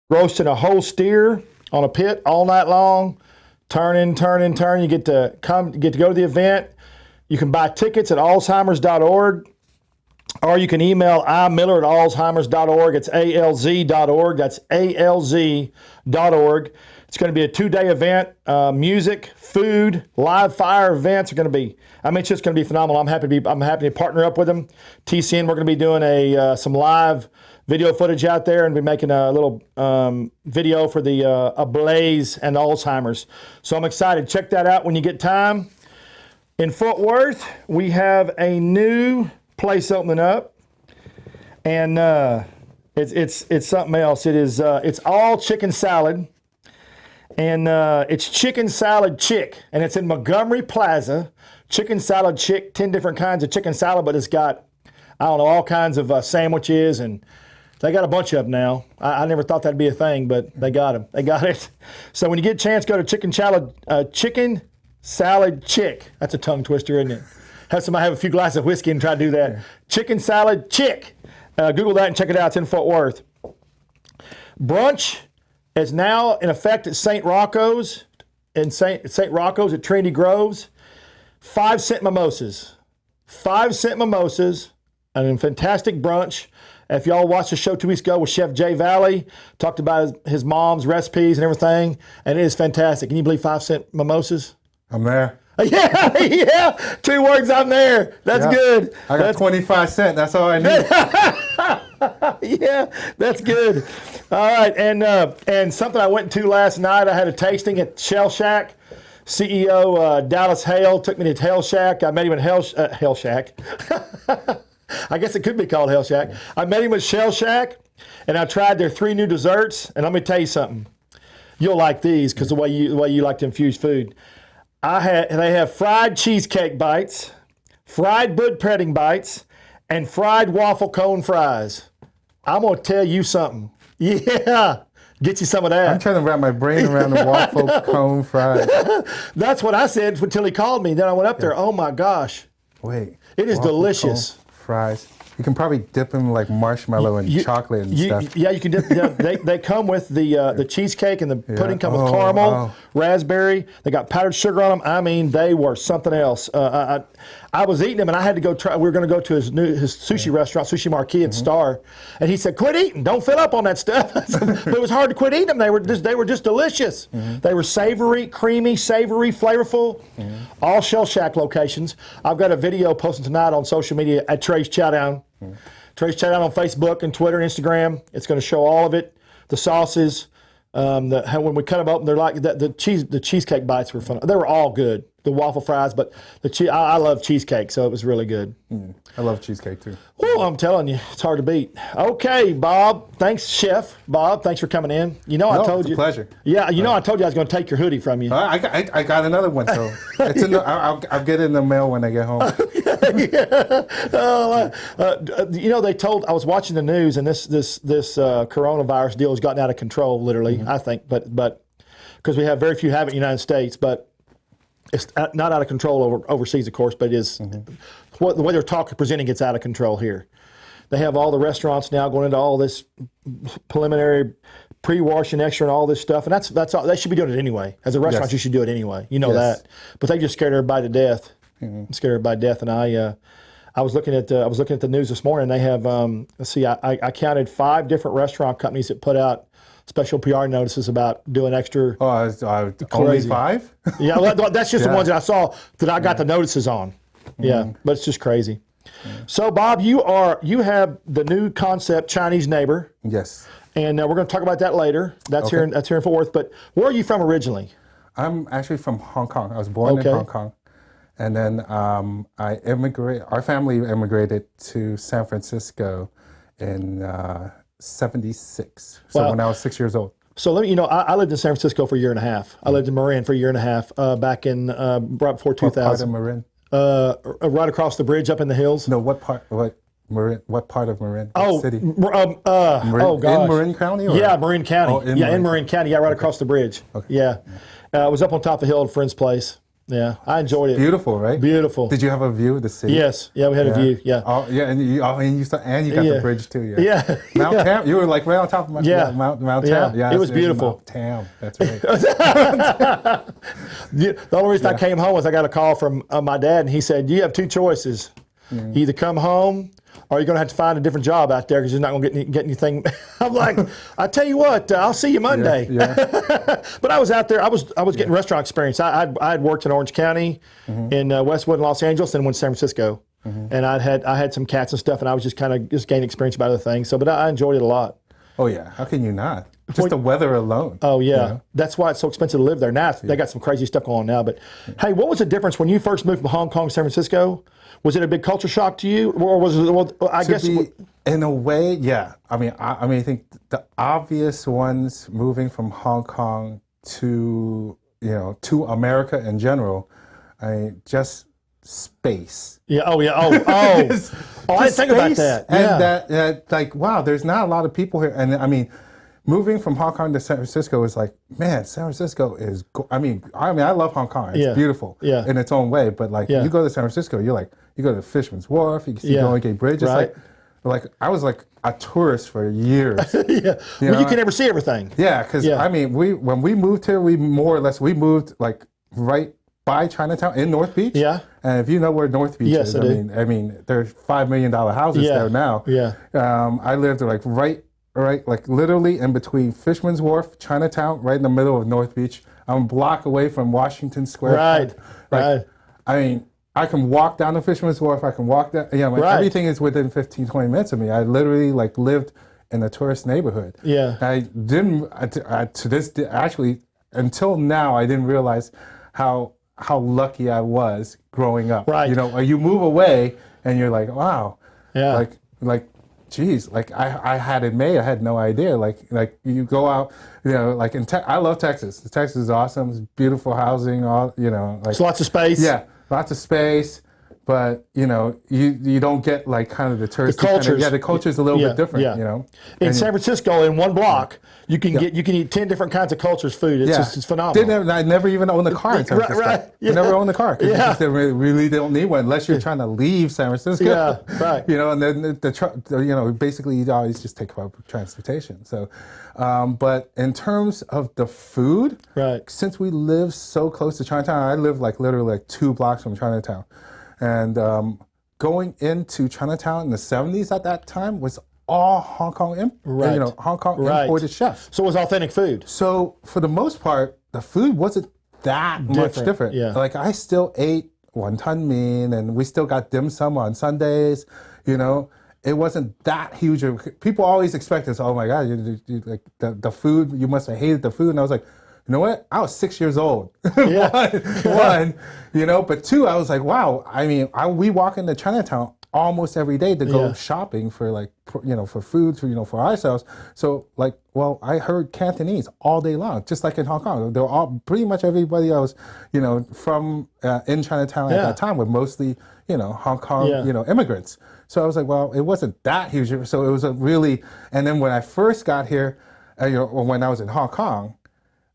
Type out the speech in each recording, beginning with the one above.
roasting a whole steer on a pit all night long. Turn. You get to go to the event. You can buy tickets at alzheimers.org, or you can email imiller@alzheimers.org. It's alz.org. That's alz.org. It's going to be a 2-day event. Music, food, live fire events are going to be. It's just going to be phenomenal. I'm happy to partner up with them. TCN, we're going to be doing some live video footage out there and be making a little video for the Ablaze and Alzheimer's. So I'm excited. Check that out when you get time. In Fort Worth, we have a new place opening up, and it's something else. It's all chicken salad, and it's Chicken Salad Chick, and it's in Montgomery Plaza. Chicken Salad Chick, 10 different kinds of chicken salad, but it's got, all kinds of sandwiches, and they got a bunch of them now. I never thought that'd be a thing, but they got them. They got it. So when you get a chance, go to Chicken Salad Chick. That's a tongue twister, isn't it? Have somebody have a few glasses of whiskey and try to do that. Yeah. Chicken Salad Chick. Google that and check it out. It's in Fort Worth. Brunch is now in effect at St. Rocco's at Trinity Groves. 5-cent mimosas. 5-cent mimosas and a fantastic brunch. If y'all watched the show 2 weeks ago with Chef Jay Valley, talked about his mom's recipes and everything, and it is fantastic. Can you believe 5-cent mimosas? I'm there. Yeah. 2 words, I'm there. That's good. I got 25 cents. That's all I need. Yeah, that's good. All right, and something I went to last night, I had a tasting at Shell Shack. CEO Dallas Hale took me to Hell Shack. I met him at Hell Shack. I guess it could be called Hell Shack. I met him at Shell Shack, and I tried their 3 new desserts. And let me tell you something. You'll like these because the way you like to infuse food. They have fried cheesecake bites, fried bud pudding bites, and fried waffle cone fries. I'm gonna tell you something. Yeah. Get you some of that. I'm trying to wrap my brain around the waffle cone fries. That's what I said until he called me. Then I went up there. Oh my gosh. Wait. It is delicious. Fries. You can probably dip them like marshmallow and chocolate and stuff. Yeah, you can dip. They come with the cheesecake, and the pudding come with caramel, raspberry. They got powdered sugar on them. They were something else. I was eating them, and I had to go try. We were going to go to his sushi restaurant, Sushi Marquee in Star, and he said, "Quit eating. Don't fill up on that stuff." But it was hard to quit eating them. They were just delicious. They were savory, creamy, flavorful. All Shell Shack locations. I've got a video posted tonight on social media at Trey's Chowdown. Trey's Chowdown on Facebook and Twitter and Instagram. It's going to show all of it. The sauces. How when we cut them open, they're like the cheesecake bites were fun. They were all good. The waffle fries, but I love cheesecake, so it was really good. I love cheesecake too. Well, I'm telling you, it's hard to beat. Okay, Bob. Thanks, Chef Bob. Thanks for coming in. I told you. It's a pleasure. Yeah, I told you I was going to take your hoodie from you. I got another one, so it's I'll get it in the mail when I get home. I was watching the news, and this coronavirus deal has gotten out of control, literally. I think, but because we have very few have it in the United States, but it's not out of control overseas, of course, but it is the way they're presenting it's out of control here. They have all the restaurants now going into all this preliminary pre-washing extra and all this stuff, and that's all. They should be doing it anyway. As a restaurant, you should do it anyway. You know that, but they just scared everybody to death. Scared everybody to death, and I was looking at the news this morning. They have I counted 5 different restaurant companies that put out special PR notices about doing extra. Only 5? Yeah, well, that's just the ones that I saw that I got the notices on. Yeah, but it's just crazy. So, Bob, you have the new concept, Chinese Neighbor. Yes. And we're going to talk about that later. That's here in Fort Worth. But where are you from originally? I'm actually from Hong Kong. I was born in Hong Kong. And then our family immigrated to San Francisco in 76. So when I was 6 years old. So let me, I lived in San Francisco for a year and a half. I lived in Marin for a year and a half back in right before 2000. What part of Marin? Right across the bridge up in the hills. No, what part? What part of Marin? City? Marin, gosh. In Marin County? Or? Yeah, Marin County. In Marin County. Yeah, right across the bridge. Okay. Yeah. It was up on top of the hill at a friend's place. Yeah, I enjoyed it. Beautiful, right? Beautiful. Did you have a view of the city? Yes. Yeah, we had a view. Yeah. Oh, yeah, and you got the bridge too. Yeah. Yeah. Mount Tam. You were like right on top of Mount Tam. Yeah. It was beautiful. Mount Tam. That's right. The only reason I came home was I got a call from my dad, and he said, "You have two choices. You either come home, or you're going to have to find a different job out there because you're not going to get anything." I'm like, "I tell you what, I'll see you Monday." Yeah. But I was out there. I was getting restaurant experience. I had worked in Orange County, in Westwood, and Los Angeles, and went to San Francisco. And I had some cats and stuff, and I was just kind of gaining experience about other things. So, but I enjoyed it a lot. Oh yeah, how can you not? Just the weather alone. Oh yeah, you know? That's why it's so expensive to live there. Now they got some crazy stuff going on now. But hey, what was the difference when you first moved from Hong Kong to San Francisco? Was it a big culture shock to you, or was it? Well, I guess in a way, yeah. I mean, I think the obvious ones moving from Hong Kong to to America in general, just space. Yeah. Oh yeah. Oh. I didn't think about that. And Yeah. that like, wow, there's not a lot of people here. And I mean, moving from Hong Kong to San Francisco is like, man, San Francisco is. I mean, I love Hong Kong. It's beautiful in its own way. But like, you go to San Francisco, you're like, you go to Fisherman's Wharf, you can see Golden Gate Bridge. It's like I was like a tourist for years. Yeah. You can never see everything. Yeah, because I mean, when we moved here, we moved like right by Chinatown in North Beach. Yeah. And if you know where North Beach is, I mean, there's $5 million houses there now. Yeah. I lived like right, like literally in between Fisherman's Wharf, Chinatown, right in the middle of North Beach. I'm a block away from Washington Square. Right. I mean, I can walk down to Fisherman's Wharf. I can walk down. Everything is within 15, 20 minutes of me. I literally like lived in a tourist neighborhood. Yeah. I didn't to this actually until now I didn't realize how lucky I was growing up. Right. You move away and you're like, wow. Yeah. Like, geez, like I had it made. I had no idea. Like you go out, like I love Texas. Texas is awesome. It's beautiful housing. It's lots of space. Yeah, lots of space. But you don't get like kind of the touristy cultures. the culture's a little bit different. In San Francisco, in one block, you can eat 10 different kinds of cultures food. It's phenomenal. I never even owned a car in San Francisco. Right. Yeah. I never owned a car because they really don't need one unless you're trying to leave San Francisco. Yeah, right. And then basically you always just take public transportation. So, but in terms of the food, since we live so close to Chinatown, I live like literally like 2 blocks from Chinatown. And going into Chinatown in the 70s at that time was all Hong Kong, imported chefs. So it was authentic food. So for the most part, the food wasn't that much different. Yeah. Like I still ate wonton mein, and we still got dim sum on Sundays. It wasn't that huge. People always expect this. Oh my God, you like the food. You must have hated the food. And I was like, you know what? I was 6 years old. One, but two, I was like, wow. I mean, we walk into Chinatown almost every day to go shopping for like, for food, for ourselves. So like, well, I heard Cantonese all day long, just like in Hong Kong. They were all pretty much everybody I was, from in Chinatown at that time were mostly, Hong Kong, immigrants. So I was like, well, it wasn't that huge. So it was a really, and then when I first got here, when I was in Hong Kong,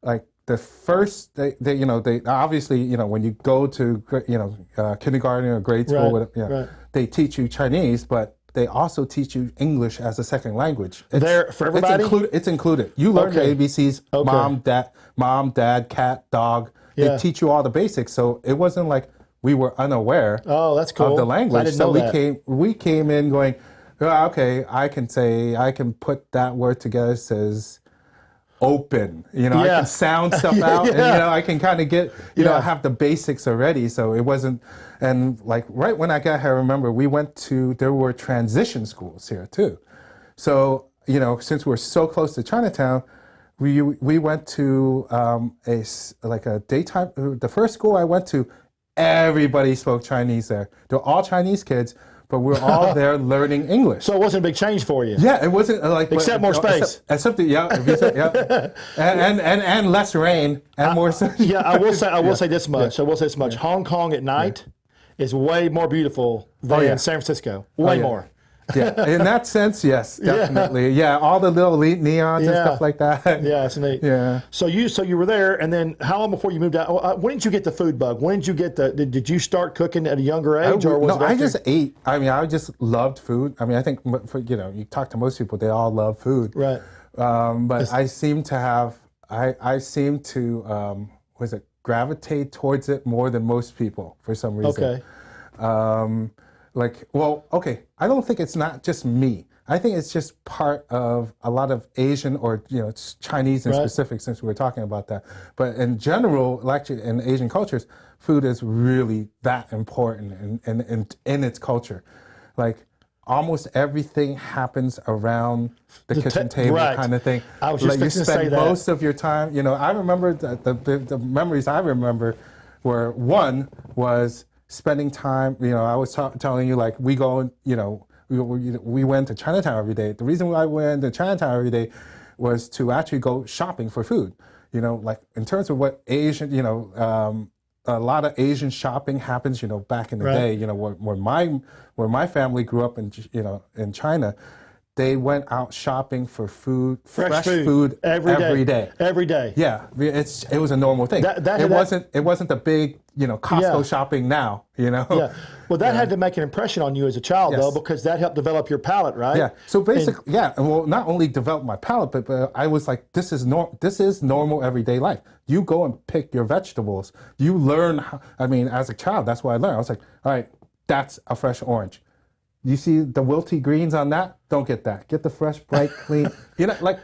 like the first, they obviously, when you go to, kindergarten or grade school, they teach you Chinese, but they also teach you English as a second language. There for everybody? It's included. You learn the ABCs, mom, dad, cat, dog. They teach you all the basics. So it wasn't like we were unaware that's cool. of the language. I didn't know we came in going, okay, I can put that word together. It says open, I can sound stuff out, and I can kind of get, I have the basics already. So it wasn't, and like right when I got here, I remember there were transition schools here too. So since we're so close to Chinatown, we went to a daytime. The first school I went to, everybody spoke Chinese there. They're all Chinese kids. But we're all there learning English. So it wasn't a big change for you. Yeah, it wasn't like except more space. Except and less rain and more. Yeah, I will say this much. I will say this much. Hong Kong at night is way more beautiful than San Francisco. Way more. Yeah, in that sense, yes, definitely. Yeah, all the little neons and stuff like that. Yeah, it's neat. Yeah. So you were there, and then how long before you moved out? When did you get the food bug? When did you get did you start cooking at a younger age, or was it I after? just ate. I mean, I just loved food. I mean, I think you talk to most people, they all love food. Right. But I seem to have. I seem to gravitate towards it more than most people for some reason. Okay. I don't think it's not just me. I think it's just part of a lot of Asian or it's Chinese in specific, since we were talking about that. But in general, actually in Asian cultures, food is really that important in its culture. Like almost everything happens around the kitchen table kind of thing. I was just you fixing to say spend that. most of your time. I remember the memories I remember were, one was spending time. I was telling you, like, we go, we went to Chinatown every day. The reason why we went to Chinatown every day was to actually go shopping for food. Like in terms of what Asian, a lot of Asian shopping happens, back in the day, where my family grew up in China, they went out shopping for food, fresh food every day. Every day. Yeah, it was a normal thing. It wasn't the big, Costco shopping now, Yeah. Well, that had to make an impression on you as a child, though, because that helped develop your palate, right? Yeah. So basically, well, not only develop my palate, but I was like, this is normal everyday life. You go and pick your vegetables. You learn as a child, that's what I learned. I was like, all right, that's a fresh orange. You see the wilty greens on that? Don't get that. Get the fresh, bright, clean.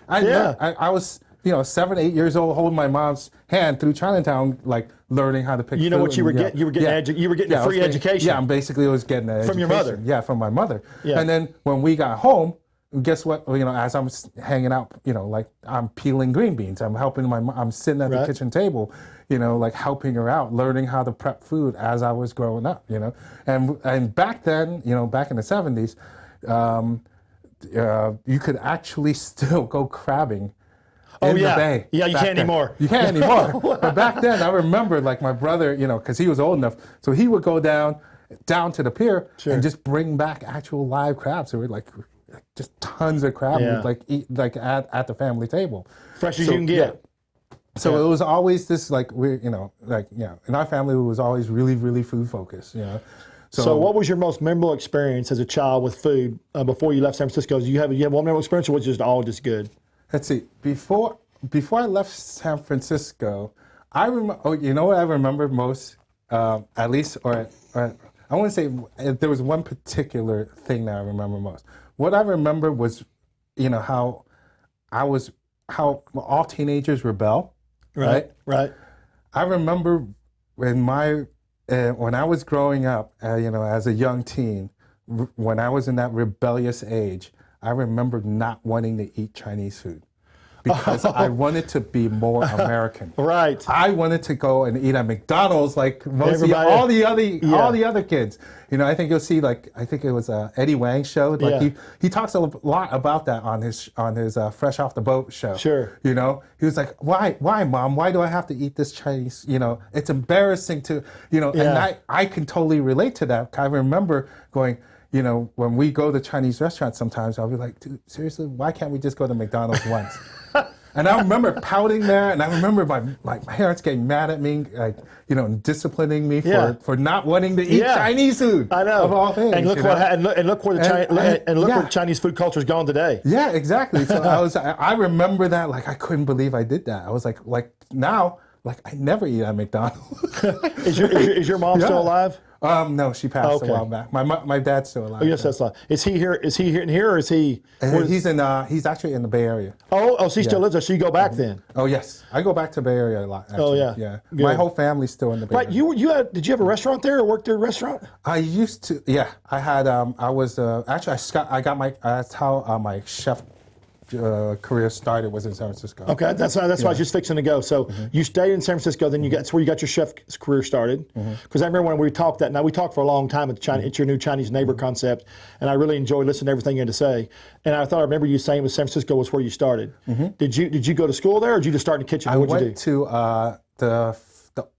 I was 7, 8 years old, holding my mom's hand through Chinatown, like learning how to pick. You know what you were getting? You were getting a free education. Yeah, basically I was getting an education. From your mother. Yeah, from my mother. Yeah. And then when we got home, guess what? As I'm hanging out, like I'm peeling green beans. I'm helping I'm sitting at the kitchen table, like helping her out, learning how to prep food as I was growing up, And back then, back in the 70s, you could actually still go crabbing in the bay. Yeah, you can't anymore. You can't anymore. But back then, I remember, like, my brother, because he was old enough, so he would go down to the pier and just bring back actual live crabs. So we're like just tons of crab, we'd eat at the family table. Fresh as you can get. So it was always this, like, in our family, it was always really, really food focused, So what was your most memorable experience as a child with food before you left San Francisco? You have one memorable experience, or was it just all just good? Let's see. Before I left San Francisco, I remember. Oh, you know what I remember most? At least, or I want to say there was one particular thing that I remember most. What I remember was, how all teenagers rebel. Right. I remember when I was growing up, as a young teen, when I was in that rebellious age, I remember not wanting to eat Chinese food because I wanted to be more American. Right. I wanted to go and eat at McDonald's like all the other kids. I think you'll see, like, I think it was Eddie Wang's show. Like he talks a lot about that on his Fresh Off the Boat show. Sure. He was like, why, Mom? Why do I have to eat this Chinese? It's embarrassing to, and I can totally relate to that. I remember going, when we go to Chinese restaurants sometimes, I'll be like, dude, seriously, why can't we just go to McDonald's once? And I remember pouting there, and I remember my parents getting mad at me, like, disciplining me for not wanting to eat Chinese food. I know. Of all things. And look where Chinese food culture's gone today. Yeah, exactly. So I remember that, like, I couldn't believe I did that. I was like now, like, I never eat at McDonald's. Is your mom still alive? No, she passed a while back. My dad's still alive. Oh, yes, that's alive. Is he here? Is he here, or is he? He's actually in the Bay Area. Oh, so he still lives there. So you go back then? Oh, yes, I go back to Bay Area a lot. Actually. Oh, yeah, yeah. Good. My whole family's still in the Bay Area. Did you have a restaurant there, or worked at a restaurant? I used to. Yeah, I had. I was actually. I got my. That's how my chef career started, was in San Francisco. Okay, that's why I was just fixing to go. So you stayed in San Francisco, then that's where you got your chef career started. Because I remember when we talked that night, we talked for a long time at It's Your New Chinese Neighbor concept, and I really enjoyed listening to everything you had to say. And I remember you saying San Francisco was where you started. Did you go to school there, or did you just start in the kitchen? I went to the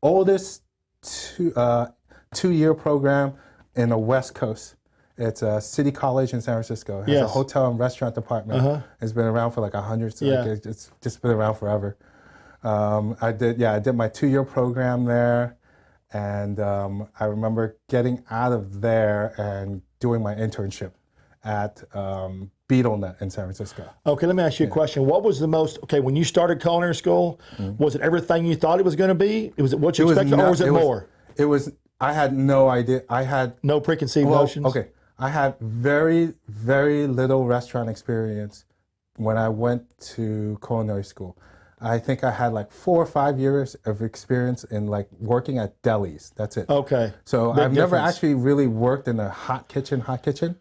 oldest 2-year program in the West Coast. It's a city college in San Francisco. It has a Yes. hotel and restaurant department. It's been around for like 100. So Yeah. like it's just been around forever. I did my 2-year program there, and I remember getting out of there and doing my internship at BeetleNet in San Francisco. Okay, let me ask you a question. What was the most, when you started culinary school, was it everything you thought it was going to be? Was it what you expected, or was it more? I had no idea. I had No preconceived notions? Okay, I had very, very little restaurant experience when I went to culinary school. I think I had like 4 or 5 years of experience in like working at delis. That's it. Okay. So Big I've never difference. actually really worked in a hot kitchen.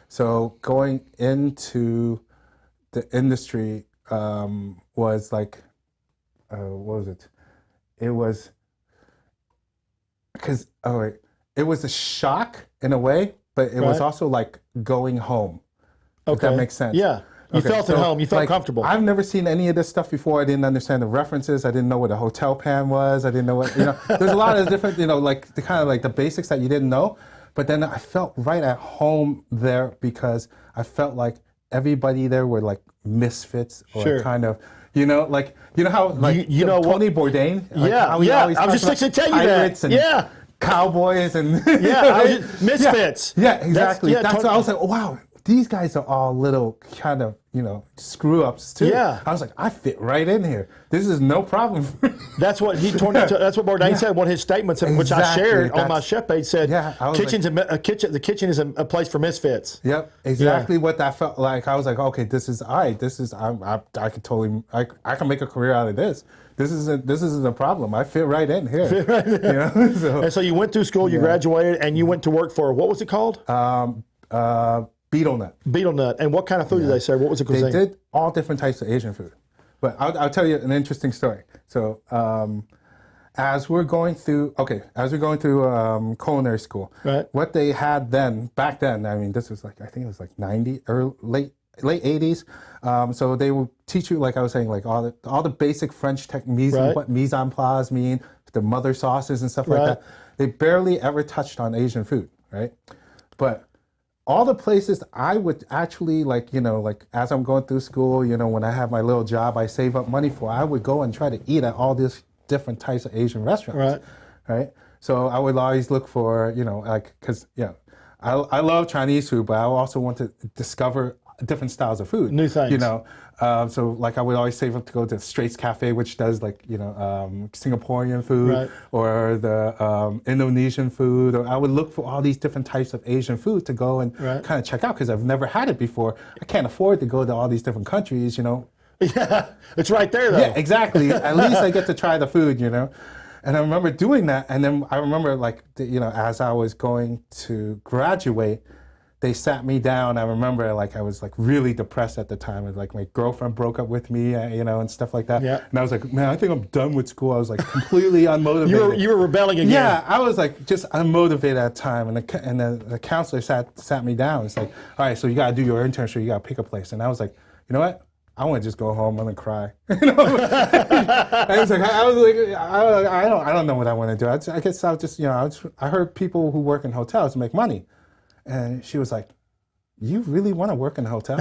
So going into the industry was like, what was it? It was because it was a shock in a way, but it was Right. also like going home. If Okay. that makes sense. Yeah. You felt at home. You felt like, comfortable. I've never seen any of this stuff before. I didn't understand the references. I didn't know what a hotel pan was. I didn't know what, there's a lot of different, like the kind of like the basics that you didn't know. But then I felt right at home there because I felt like everybody there were like misfits or Sure. kind of, like, how like You know Tony Bourdain? Like Yeah, how he yeah. always I was talks just about fixing to tell you that. pirates and Yeah. cowboys and Yeah, misfits. Yeah, exactly. That's Tony- I was like, oh, wow, these guys are all little kind of, screw ups too. Yeah. I was like, I fit right in here. This is no problem for me. That's what that's what Bourdain said. One of his statements, which I Exactly, shared on my that's- chef page, said, Yeah, I was the kitchen is a place for misfits. Yep, exactly what that felt like. I was like, okay, this is all right. I could totally, I can make a career out of this. This isn't a problem. I fit right in here. So, And so you went through school, you graduated, and you went to work for, what was it called? BeetleNet. BeetleNet. And what kind of food did they serve? What was the cuisine? They did all different types of Asian food. But I'll tell you an interesting story. So as we're going through culinary school, Right. what they had back then, I mean, this was like, I think it was like 90 or late 80s. So they will teach you, like I was saying, like all the basic French techniques, Right. what mise en place mean, the mother sauces and stuff Right. like that. They barely ever touched on Asian food, right? But all the places I would actually like as I'm going through school, when I have my little job I save up money for, I would go and try to eat at all these different types of Asian restaurants. Right. So I would always look for, because, I love Chinese food, but I also want to discover different styles of food. New things. So like I would always save up to go to Straits Cafe, which does like, Singaporean food, Right. or the Indonesian food, or I would look for all these different types of Asian food to go and Right. kind of check out because I've never had it before. I can't afford to go to all these different countries, Yeah, it's right there, though. Yeah, exactly. At least I get to try the food, And I remember doing that, and then I remember as I was going to graduate, they sat me down. I remember I was like really depressed at the time. And like my girlfriend broke up with me, and stuff like that. Yeah. And I was like, man, I think I'm done with school. I was like completely unmotivated. You were rebelling again. Yeah, I was like just unmotivated at the time. And the counselor sat me down. It's like, all right, so you got to do your internship. You got to pick a place. And I was like, you know what? I want to just go home and cry. I was like, I don't know what I want to do. I guess I'll just, I heard people who work in hotels make money. And she was like, you really want to work in a hotel?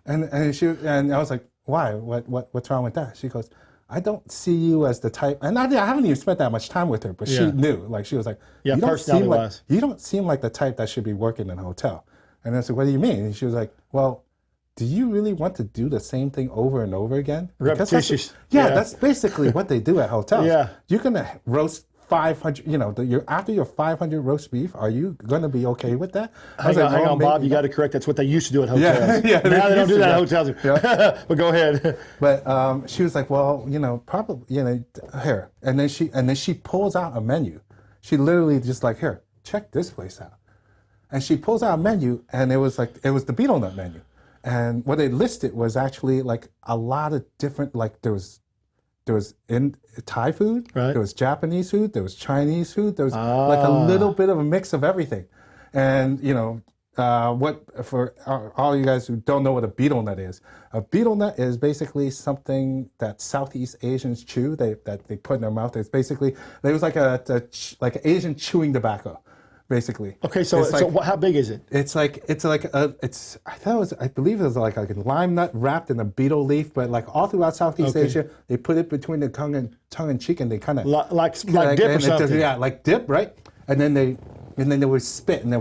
and I was like, why? What's wrong with that? She goes, I don't see you as the type, and I haven't even spent that much time with her, but she knew. Like she was like, Yeah, you personality-wise. you don't seem like the type that should be working in a hotel. And I said, what do you mean? And she was like, well, do you really want to do the same thing over and over again? Because Repetitious. that's basically what they do at hotels. Yeah. You're gonna roast 500. After your 500 roast beef, are you gonna be okay with that? I was Hang like, on, well, Bob. maybe You got to correct. That's what they used to do at hotels. Yeah, Now they don't used do to, that at yeah. hotels. Yeah. But go ahead. But she was like, well, probably, here. And then she pulls out a menu. She literally just like, here, check this place out. And she pulls out a menu, and it was the BeetleNet menu. And what they listed was actually like a lot of different, like there was Thai food, Right. there was Japanese food, there was Chinese food, there was like a little bit of a mix of everything. And for all you guys who don't know what a betel nut is basically something that Southeast Asians chew that they put in their mouth. It's basically, it was like an Asian chewing tobacco. basically. Okay, so It's like, how big is it? I believe it was like a lime nut wrapped in a betel leaf, but like all throughout Southeast Asia, they put it between the tongue and cheek, and they kind of Like dip or something. like dip, right? And then they would spit, and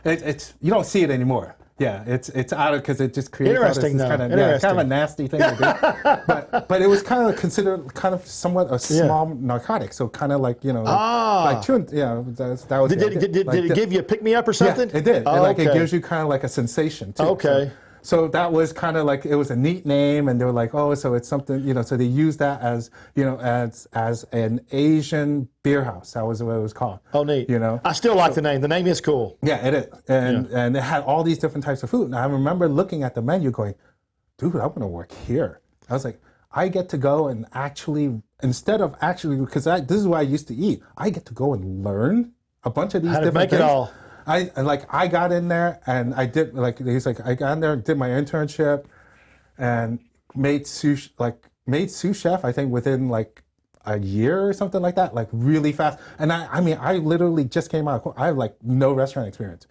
it's you don't see it anymore. Yeah, it's out of because it just creates Interesting, this kind Interesting. of a nasty thing to do. but it was kind of considered kind of somewhat a small narcotic, so kind of like like chewing. That was. Did it give you a pick me up or something? Yeah, it did. Oh, and it gives you kind of like a sensation too. Okay. So that was kind of like, it was a neat name, and they were like, oh, so it's something, so they used that as, as an Asian beer house. That was what it was called. Oh, neat. I still like the name. The name is cool. Yeah, it is. And it had all these different types of food. And I remember looking at the menu going, dude, I want to work here. I was like, I get to go and actually, instead of actually, because this is what I used to eat, I get to go and learn a bunch of these different make things. It all. I got in there and I did I got in there and did my internship and made sous chef, I think within like a year or something like that, like really fast. And I literally just came out. I have like no restaurant experience,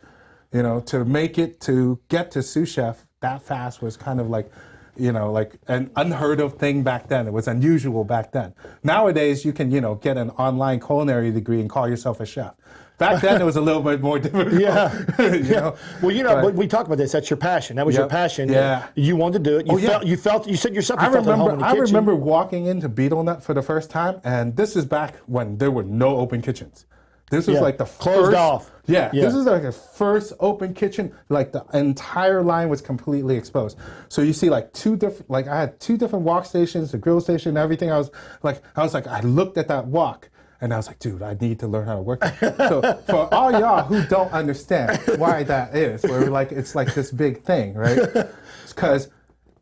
to get to sous chef that fast was kind of like, like an unheard of thing back then. It was unusual back then. Nowadays you can, get an online culinary degree and call yourself a chef. Back then, it was a little bit more difficult. Yeah. Well, we talked about this. That's your passion. That was your passion. Yeah. You wanted to do it. You felt. You said yourself. I remember walking into Beetle Nut for the first time, and this is back when there were no open kitchens. This was like the closed off. Yeah. This is like the first open kitchen. Like the entire line was completely exposed. So you see, like I had two different wok stations, the grill station, everything. I looked at that wok. And I was like, dude, I need to learn how to work that. So for all y'all who don't understand why that is, where it's like this big thing, right? It's because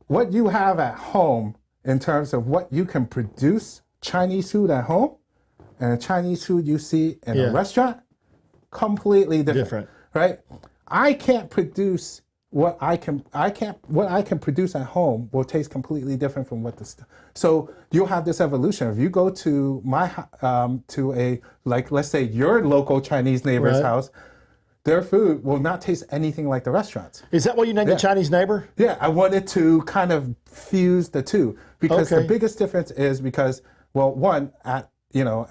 what you have at home in terms of what you can produce Chinese food at home and the Chinese food you see in a restaurant, completely different. Right? I can't produce what I can produce at home will taste completely different from what the stuff. So you'll have this evolution. If you go to let's say your local Chinese neighbor's house, their food will not taste anything like the restaurants. Is that why you named the Chinese neighbor? Yeah, I wanted to kind of fuse the two because the biggest difference is because, well, one, at your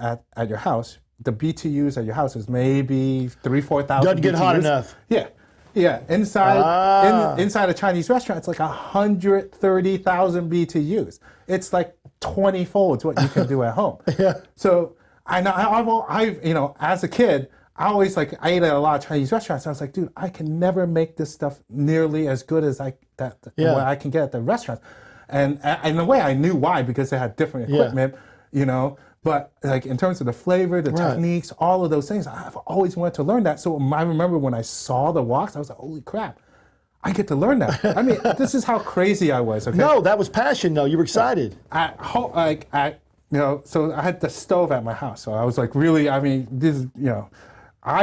house, the BTUs at your house is maybe 3,000-4,000 Doesn't get hot enough. Yeah. Yeah, inside a Chinese restaurant, it's like 130,000 BTUs. It's like 20 folds what you can do at home. Yeah. So as a kid, I ate at a lot of Chinese restaurants. I was like, dude, I can never make this stuff nearly as good as what I can get at the restaurants. And in a way, I knew why, because they had different equipment, But like in terms of the flavor, the techniques, all of those things, I've always wanted to learn that. So I remember when I saw the woks, I was like, holy crap, I get to learn that. I mean, this is how crazy I was. Okay? No, that was passion though. You were excited. So I had the stove at my house. So I was like, really, I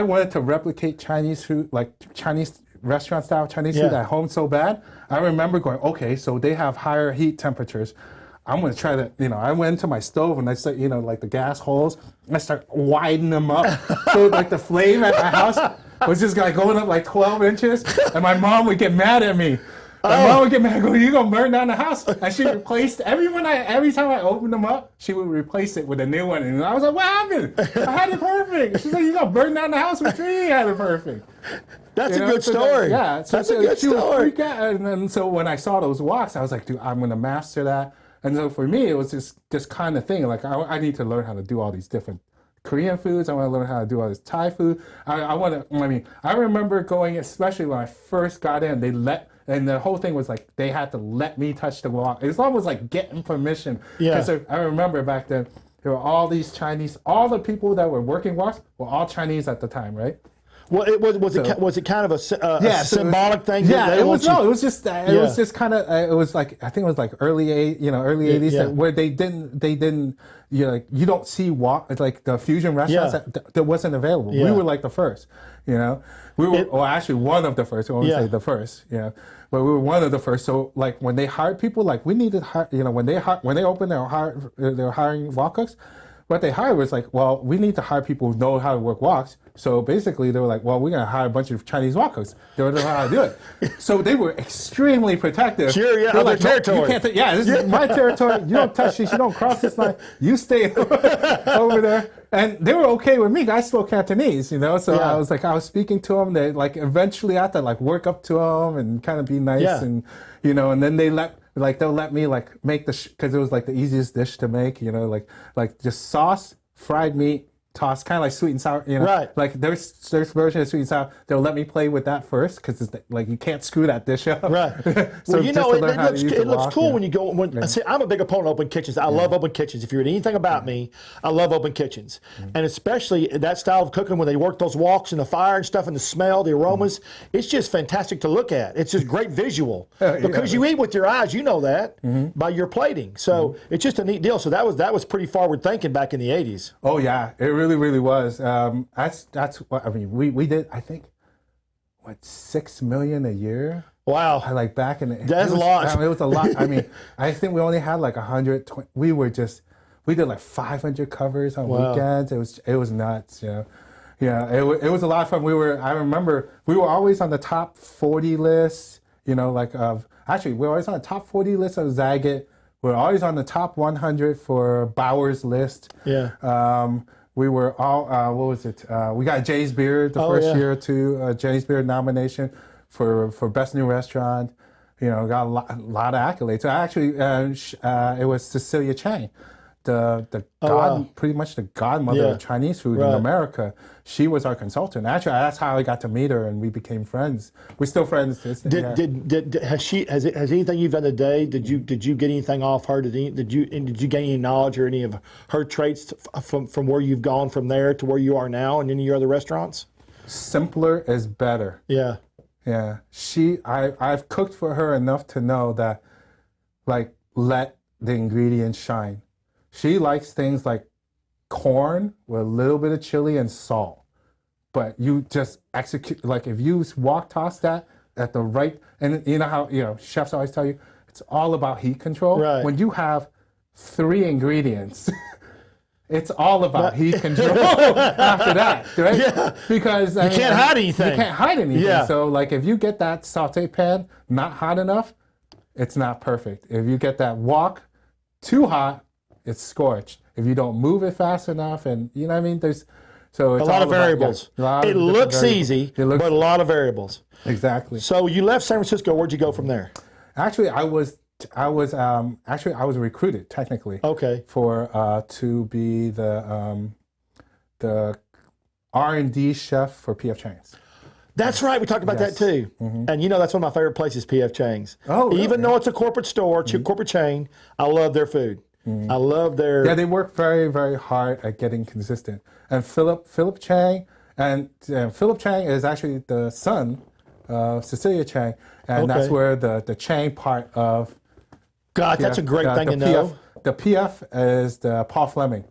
wanted to replicate Chinese food, like Chinese restaurant style Chinese food at home so bad. I remember going, okay, so they have higher heat temperatures. I'm going to try to, I went into my stove and I start, like the gas holes, and I start widening them up. So like the flame at my house was just like going up like 12 inches, and my mom would get mad at me. My mom would get mad, you going to burn down the house? And she replaced, every time I opened them up, she would replace it with a new one. And I was like, what happened? I had it perfect. She's like, you going to burn down the house? What you mean you had it perfect? That's a good story. That's a good story. And then so when I saw those woks, I was like, dude, I'm going to master that. And so for me, it was this kind of thing. Like I need to learn how to do all these different Korean foods. I want to learn how to do all this Thai food. I remember going, especially when I first got in, and the whole thing was like, they had to let me touch the wok. It's almost like getting permission. Yeah. Because I remember back then, there were all these Chinese, all the people that were working woks were all Chinese at the time, right? Well, was it kind of a symbolic thing? Yeah, it was just kind of it was like, I think it was like early 80s where they didn't you don't see wok. It's like the fusion restaurants that wasn't available. We were like the first, we were actually one of the first. I won't say the first, but we were one of the first. So like when they hired people, like we needed when they opened they were hiring wok cooks. what they hired was like, well, we need to hire people who know how to work woks. So basically, they were like, well, we're going to hire a bunch of Chinese wok cooks. They don't know how to do it. So they were extremely protective. Sure, yeah, They're of their like, "No, territory." you can't this is my territory. You don't touch this. You don't cross this line. You stay over there. And they were okay with me. I spoke Cantonese, you know. So Yeah. I was speaking to them. They like eventually I had to like work up to them and kind of be nice, Yeah. and you know. And then they'll let me like make because it was like the easiest dish to make, you know, like just sauce, fried meat, tossed, kind of like sweet and sour, you know. Right. Like there's version of sweet and sour. They'll let me play with that first because it's like you can't screw that dish up. Right. So Well, you just know, to learn how to use the it looks wok, cool yeah. when you go. See, I'm a big opponent of open kitchens. I love open kitchens. If you read anything about me, I love open kitchens, and especially that style of cooking when they work those woks in the fire and stuff, and the smell, the aromas. It's just fantastic to look at. It's just great visual because you eat with your eyes. You know that by your plating. So it's just a neat deal. So that was pretty forward thinking back in the '80s. Oh yeah, it really, really was. That's what I mean. We did, I think, what, 6 million a year. Wow. Like back in the, That's a lot. It was a lot. I mean, I think we only had like 120. We did like 500 covers on weekends. It was nuts. You know, yeah. It was a lot of fun. I remember we were always on the top 40 list. You know, we were always on the top 40 list of Zagat. We're always on the top 100 for Bauer's list. Yeah. We were all, what was it? We got Jay's Beard the first year too. Jay's Beard nomination for Best New Restaurant. You know, got a lot of accolades. So actually, it was Cecilia Chang, pretty much the godmother of Chinese food in America. She was our consultant. Actually, that's how I got to meet her, and we became friends. We're still friends. Has anything you've done today? Did you get anything off her? Did you gain any knowledge or any of her traits from where you've gone from there to where you are now in any of your other restaurants? Simpler is better. Yeah. Yeah. I've cooked for her enough to know that, like, let the ingredients shine. She likes things like corn with a little bit of chili and salt. But you just execute, like if you wok toss that at the right, and you know how, chefs always tell you, it's all about heat control. Right. When you have 3 ingredients, it's all about heat control after that, right? Yeah. Because you can't hide anything. You can't hide anything. Yeah. So like if you get that saute pan not hot enough, it's not perfect. If you get that wok too hot, it's scorched. If you don't move it fast enough, and you know what I mean, it's a lot of variables. It looks easy, but a lot of variables. Exactly. So you left San Francisco. Where'd you go from there? Actually, I was recruited technically. Okay. To be the R&D chef for P.F. Chang's. That's right. We talked about that too. Mm-hmm. And that's one of my favorite places, P.F. Chang's. Oh, really? Even though it's a corporate store, corporate chain, I love their food. Mm-hmm. I love their... Yeah, they work very, very hard at getting consistent. And Philip Chang, Philip Chang is actually the son of Cecilia Chang, and that's where the Chang part of... God, that's a great thing to know. The PF is the Paul Fleming,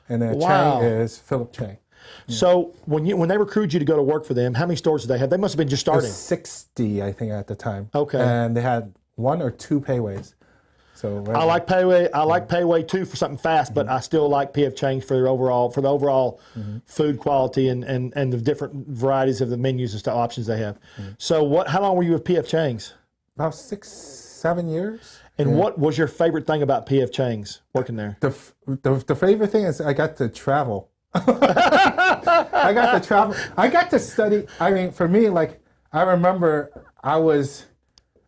and the Chang is Philip Chang. So when they recruited you to go to work for them, how many stores did they have? They must have been just starting. 60, I think, at the time. Okay. And they had 1 or 2 payways. So I like Payway. I like Payway too for something fast, but I still like PF Chang's for the overall food quality and the different varieties of the menus and stuff options they have. So how long were you with PF Chang's? About 6-7 years. And what was your favorite thing about PF Chang's working there? The favorite thing is I got to travel. I got to travel. I got to study. I mean, for me, like I remember I was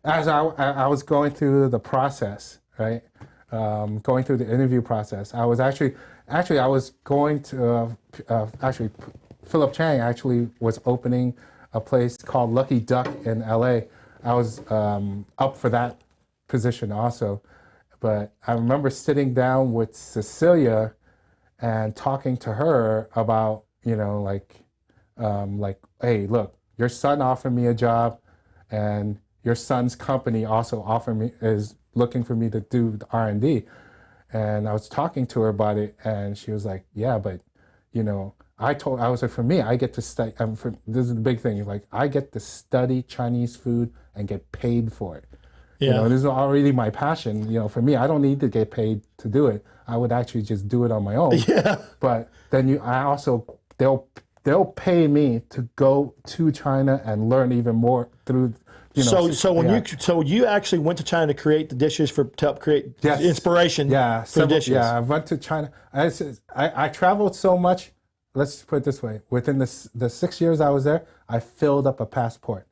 going through the process, right? Going through the interview process. I was actually I was going to Philip Chang actually was opening a place called Lucky Duck in L.A. I was up for that position also, but I remember sitting down with Cecilia and talking to her about, hey, look, your son offered me a job, and your son's company also is looking for me to do the R&D. And I was talking to her about it, and she was like, yeah, but, I was like, for me, I get to study, this is the big thing, like, I get to study Chinese food and get paid for it. You know, this is already my passion. You know, for me, I don't need to get paid to do it. I would actually just do it on my own. Yeah. But then they'll pay me to go to China and learn even more through. You know, so you actually went to China to create the dishes to help create inspiration for the dishes. Yeah, I went to China. I traveled so much. Let's put it this way: within the 6 years I was there, I filled up a passport.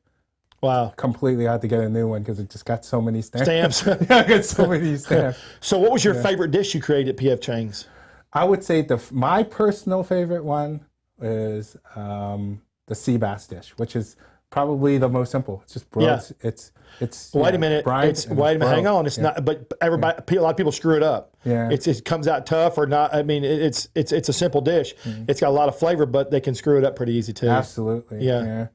Wow. Completely. I had to get a new one because it just got so many Stamps. Yeah, I got so many stamps. So what was your favorite dish you created at P.F. Chang's? I would say my personal favorite one is the sea bass dish, which is probably the most simple. It's just broiled. Yeah. It's wait a minute. Hang on. It's not. But a lot of people screw it up. Yeah. It comes out tough or not. I mean, it's a simple dish. Mm-hmm. It's got a lot of flavor, but they can screw it up pretty easy too. Absolutely. Yeah.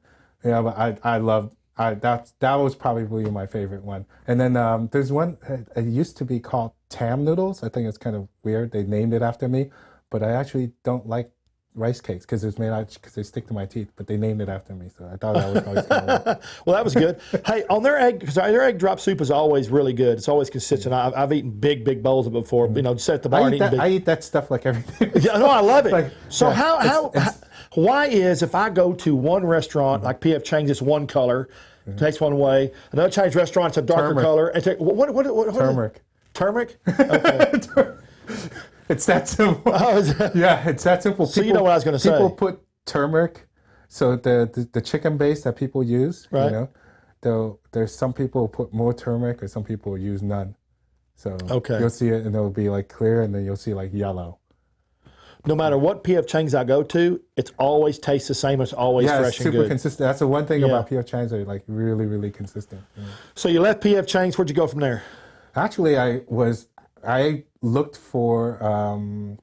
But I love. That was probably my favorite one. And then there's one. It used to be called Tam noodles. I think it's kind of weird. They named it after me, but I actually don't like rice cakes because it's made out because they stick to my teeth. But they named it after me, so I thought that was always kind of well, that was good. Hey, on their egg, because their egg drop soup is always really good. It's always consistent. I've eaten big bowls of it before. You know, just at the bar. I eat that stuff like everything. Yeah, no, I love it. Why is if I go to one restaurant like P.F. Chang's, it's one color, takes one way. Another Chinese restaurant, it's a darker color. And what Turmeric. Turmeric? Okay. It's that simple. Yeah, it's that simple. So you know what I was going to say. People put turmeric, so the chicken base that people use, right. You know, there's some people who put more turmeric or some people who use none. So you'll see it and it'll be like clear and then you'll see like yellow. No matter what P.F. Chang's I go to, it always tastes the same. It's always fresh and good. Yeah, super consistent. That's the one thing about P.F. Chang's. They're like really, really consistent. Yeah. So you left P.F. Chang's. Where'd you go from there? Actually, I looked for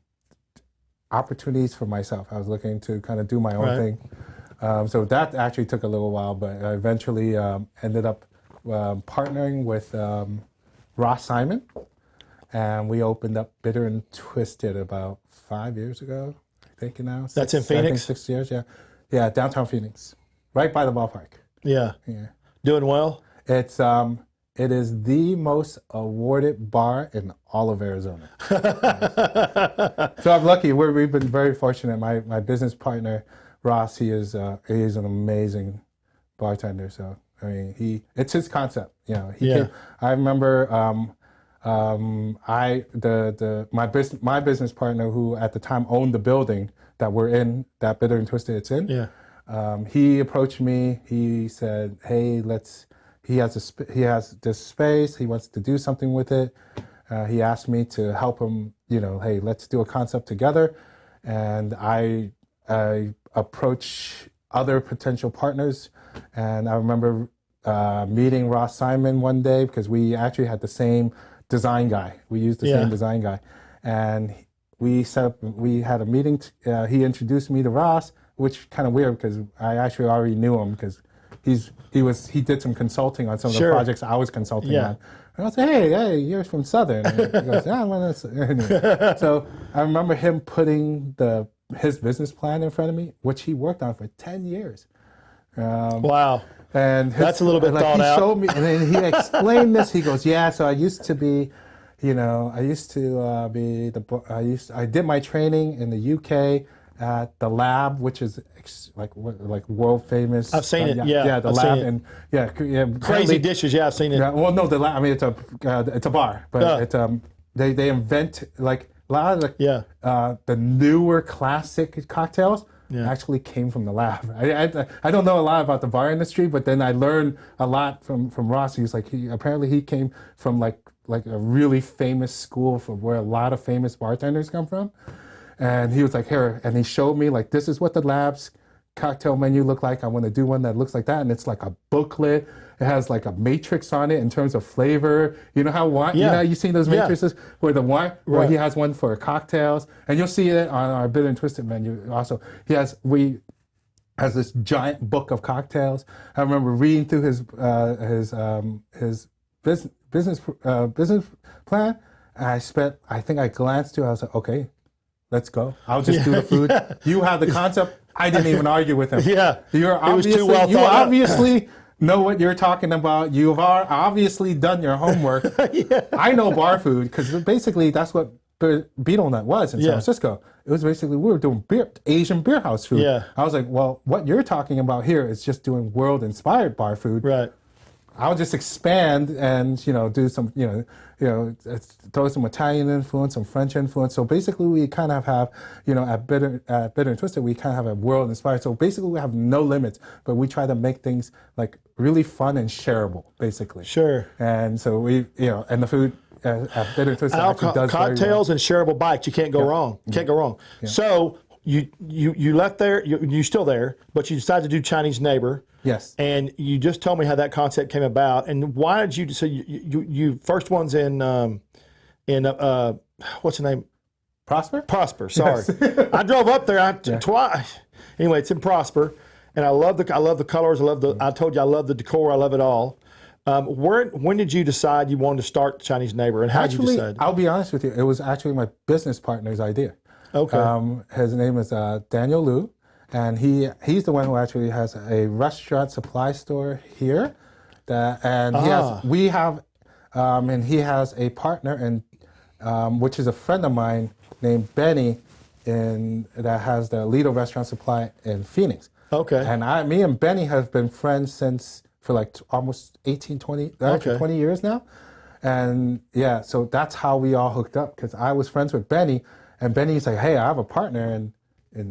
opportunities for myself. I was looking to kind of do my own thing. So that actually took a little while, but I eventually ended up partnering with Ross Simon. And we opened up Bitter and Twisted about 5 years ago, I think now. That's in Phoenix? I think 6 years, yeah. Yeah, downtown Phoenix, right by the ballpark. Yeah. Yeah. Doing well? It is the most awarded bar in all of Arizona. So I'm lucky. We've been very fortunate. My business partner, Ross, he is an amazing bartender. So I mean, it's his concept. You know, I remember my business partner, who at the time owned the building that we're in, that Bitter and Twisted it's in. Yeah. He approached me. He said, "Hey, he has this space. He wants to do something with it." He asked me to help him. You know, hey, let's do a concept together. And I approach other potential partners. And I remember meeting Ross Simon one day because we actually had the same design guy. We used the same design guy, and we had a meeting. He introduced me to Ross, which kind of weird because I actually already knew him because he did some consulting on some of the projects I was consulting on. And I was like, hey, you're from Southern. And he goes, yeah, well, that's anyway. So I remember him putting his business plan in front of me, which he worked on for 10 years. Wow. And that's a little bit thought out. He showed me, and then he explained this. He goes, yeah, so I used to be, I did my training in the UK at the Lab, which is like world famous. I've seen it. Yeah, the I've Lab, seen it. and Crazy dishes. Yeah, I've seen it. Yeah, well, no, the Lab. I mean, it's a bar, but they invent like a lot of the newer classic cocktails. Actually came from the Lab. I don't know a lot about the bar industry, but then I learned a lot from Ross. He was like, he came from like a really famous school from where a lot of famous bartenders come from. And he was like, here, and he showed me like, this is what the Lab's cocktail menu look like. I want to do one that looks like that. And it's like a booklet. It has like a matrix on it in terms of flavor. You know how wine, you've seen those matrices where the wine, where he has one for cocktails, and you'll see it on our Bitter and Twisted menu. Also, has this giant book of cocktails. I remember reading through his business plan. And I think I glanced through. I was like, okay, let's go. I'll just do the food. You have the concept. I didn't even argue with him. Yeah, You're obviously, know what you're talking about. You've obviously done your homework. I know bar food because basically that's what Beetle Nut was in San Francisco. It was basically we were doing Asian beer house food. Yeah. I was like, well, what you're talking about here is just doing world-inspired bar food. Right. I'll just expand and do some throw some Italian influence, some French influence. So basically, we kind of have at Bitter and Twisted, we kind of have a world inspired. So basically, we have no limits, but we try to make things like really fun and shareable, basically. Sure. And so we and the food at Bitter and Twisted actually does cocktails very well. and shareable bites. You can't go wrong. Can't go wrong. Yeah. So you left there. You're still there, but you decided to do Chinese Neighbor. Yes. And you just told me how that concept came about, and why did you? So you first one's in what's the name? Prosper. Prosper. Sorry, I drove up there twice. Anyway, it's in Prosper, and I love the colors. I told you I love the decor. I love it all. When did you decide you wanted to start Chinese Neighbor, and how did you decide? I'll be honest with you. It was actually my business partner's idea. Okay. His name is Daniel Liu. And he's the one who actually has a restaurant supply store here, he has a partner which is a friend of mine named Benny, that has the Lido Restaurant Supply in Phoenix. Okay. And me and Benny have been friends for like almost 20 years now, and so that's how we all hooked up because I was friends with Benny, and Benny's like, hey, I have a partner in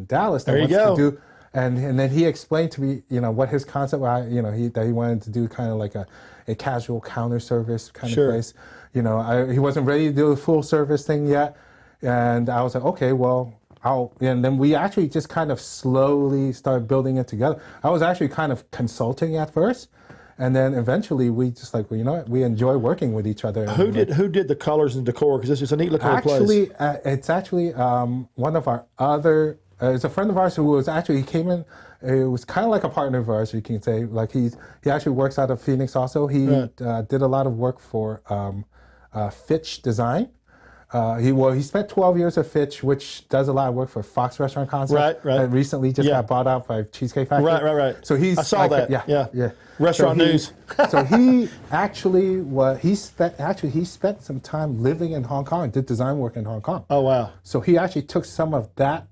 Dallas that wants to do, and then he explained to me, what his concept was, that he wanted to do kind of like a casual counter service kind of place. He wasn't ready to do a full service thing yet, and I was like, okay, well, and then we actually just kind of slowly started building it together. I was actually kind of consulting at first, and then eventually we just like, well, you know what, we enjoy working with each other. Who did the colors and decor? Because this is a neat looking place. It's actually one of our other. It's a friend of ours who was actually, he came in. It was kind of like a partner of ours, you can say. Like he actually works out of Phoenix. Also, he did a lot of work for Fitch Design. He spent 12 years at Fitch, which does a lot of work for Fox Restaurant Concepts. Right. And recently just got bought out by Cheesecake Factory. Right. So I saw that. Yeah. Restaurant news. So he actually he spent some time living in Hong Kong and did design work in Hong Kong. Oh wow. So he actually took some of that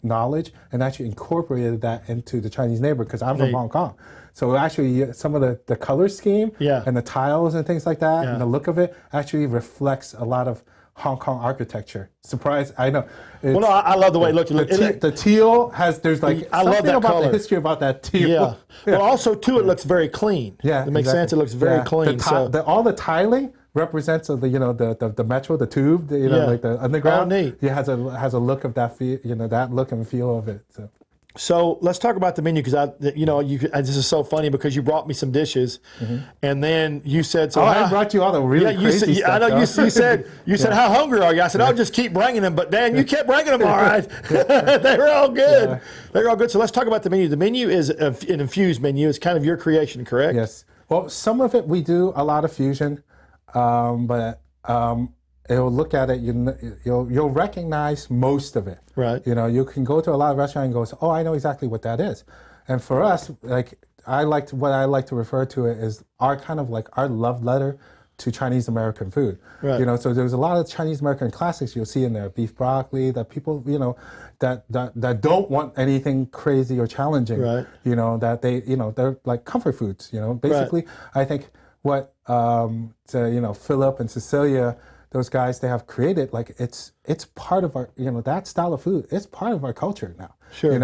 knowledge and actually incorporated that into the Chinese Neighbor because I'm from Hong Kong. So actually some of the color scheme and the tiles and things like that and the look of it actually reflects a lot of Hong Kong architecture. Surprise, I know. Well, no, I love the way it looks. The teal there's like I love that about color. the history about that teal. Yeah. Well, also too, it looks very clean. Yeah, it makes sense. It looks very clean. All the tiling represents the the metro, the tube, like the underground. Oh, neat. It has a look of that feel, that look and feel of it. So let's talk about the menu because this is so funny because you brought me some dishes, and then you said, "So I brought you all the really crazy stuff." I know you said how hungry are you? I said, "I'll just keep bringing them." But Dan, you kept bringing them all right. They were all good. Yeah. They were all good. So let's talk about the menu. The menu is an infused menu. It's kind of your creation, correct? Yes. Well, some of it we do a lot of fusion, but it'll look at it. You'll recognize most of it. Right. You can go to a lot of restaurants and go, "Oh, I know exactly what that is." And for us, like what I like to refer to it is our kind of like our love letter to Chinese American food. Right. So there's a lot of Chinese American classics you'll see in there. Beef broccoli that people that don't want anything crazy or challenging. Right. That they're like comfort foods. Basically, I think what Philip and Cecilia, those guys, they have created, like it's part of our, that style of food. It's part of our culture now. Sure. That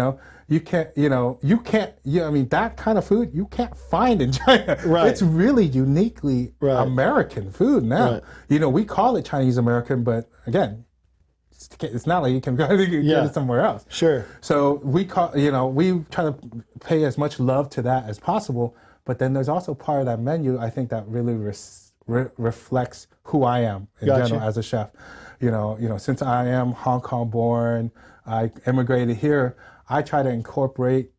kind of food you can't find in China. Right. It's really uniquely American food now. Right. We call it Chinese American, but again, it's not like you can go get it somewhere else. Sure. So we we try to pay as much love to that as possible. But then there's also part of that menu, I think, that really reflects who I am in general as a chef. Since I am Hong Kong born, I immigrated here, I try to incorporate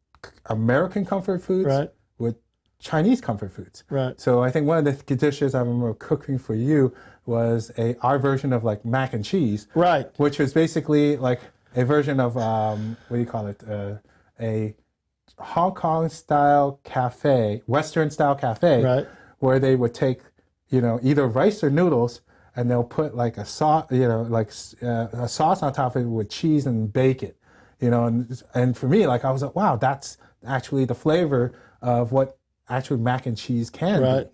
American comfort foods with Chinese comfort foods. Right. So I think one of the dishes I remember cooking for you was our version of like mac and cheese. Right. Which was basically like a version of, what do you call it? A Hong Kong style cafe, Western style cafe, Right. where they would take, either rice or noodles, and they'll put like a sauce, a sauce on top of it with cheese and bacon, and for me, like I was like, wow, that's actually the flavor of what actually mac and cheese can Right.